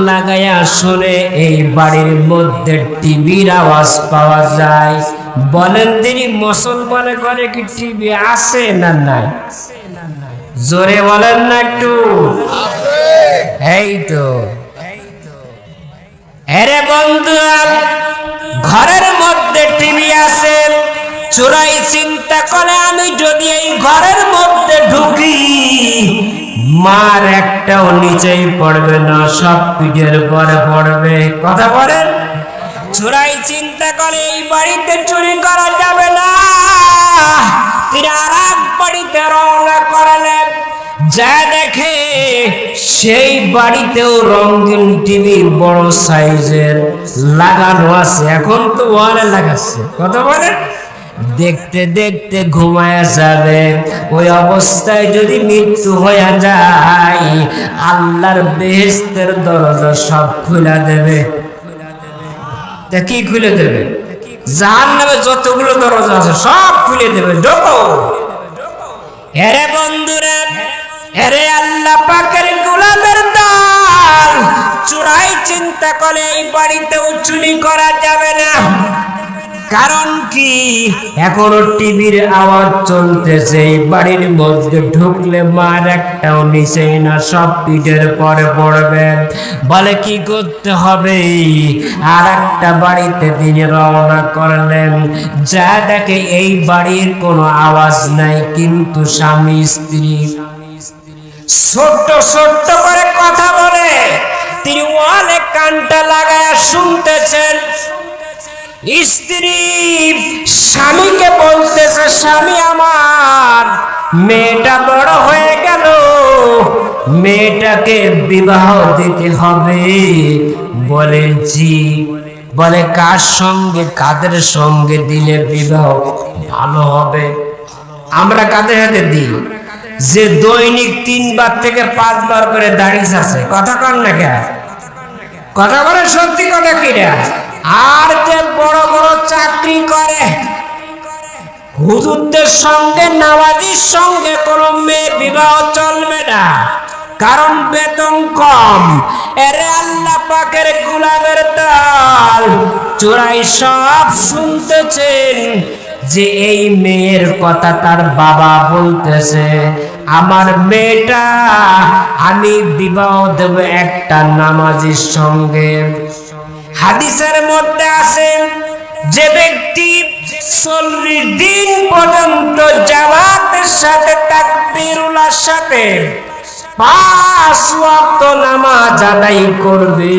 লাগায়া শুনে এই বাড়ির মধ্যে টিভির আওয়াজ পাওয়া যায়। বলেন তিনি মুসলমানের ঘরে কি টিভি আছে না নাই? জোরে বলেন না একটু। এই তো আরে বন্ধু, ঘরের মধ্যে টিভি আছে, চোরাই চিন্তা করে আমি যদি এই ঘরের মধ্যে ঢুকি, মার একটাও নিচেই পড়বে না, সব পিঠের পরে পড়বে। কথা বলেন। চোরাই চিন্তা করে এই বাড়িতে চুরি করা যাবে না, তিনি আর এক বাড়িতে রওনা করলেন। যা দেখে সেই বাড়িতেও রঙিন টিভি বড় সাইজের লাগানো আছে, এখন তো ওয়ালে লাগাচ্ছে। কথা বলেন। দেখতে দেখতে ঘুমায়া যাবে। ওই অবস্থায় যদি মৃত্যু হয়ে যায়, আল্লাহর বেহেশতের দরজা সব খুলে দেবে। তা কি খুলে দেবে? জাহান্নামে যতগুলো দরজা আছে সব খুলে দেবে, ঢোকো। এরে বন্ধুরা, এরে আল্লাহ পাকের গোলামের দল, চোরাই চিন্তা করে এই বাড়িতেও চুরি করা যাবে না। কারণ কি? এখনো টিভির আওয়াজ চলতেছে। এই বাড়ির মধ্যে ঢুকলে মার একটাও নিচেই না, সব পিঠের পরে পড়বে। বলে কি করতে হবে? আর একটা বাড়িতে তিনি রওনা করলেন। যা দেখে এই বাড়ির কোনো আওয়াজ নাই, কিন্তু স্বামী স্ত্রী ছোট্ট ছোট্ট করে কথা বলে। তিনি ওয়ালে কানটা লাগায়া শুনতেছেন। স্ত্রী স্বামীকে বলতেছে, স্বামী আমার, মেয়েটা বড় হয়ে গেল, মেয়েটাকে বিবাহ দিতে হবে। বলে জি। বলে কার সঙ্গে, কাদের সঙ্গে দিলে বিবাহ ভালো হবে? আমরা কাদের হাতে দিই? যে দৈনিক 3 বার থেকে 5 বার করে দাড়ি আছে। কথা কন না কে? কথা বলে সত্যি কথা কিনা? আর যে বড় বড় চাকরি করে, হুজুরদের সঙ্গে, নামাজির সঙ্গে কোনো মেয়ে বিবাহ চলবে না, কারণ বেতন কম। এরে আল্লাহ পাকের গোলামের দল, চোরাই সব শুনতেছেন যে এই মেয়ের কথা তার বাবা বলতেছে, আমার মেয়েটা আমি বিবাহ দেব একটা নামাজির সঙ্গে। হাদিসের মধ্যে আছে, যে ব্যক্তি 40 দিন পর্যন্ত জামাতের সাথে তাকবীরুল্লাহর সাথে 5 ওয়াক্ত নামাজ আদায় করবে,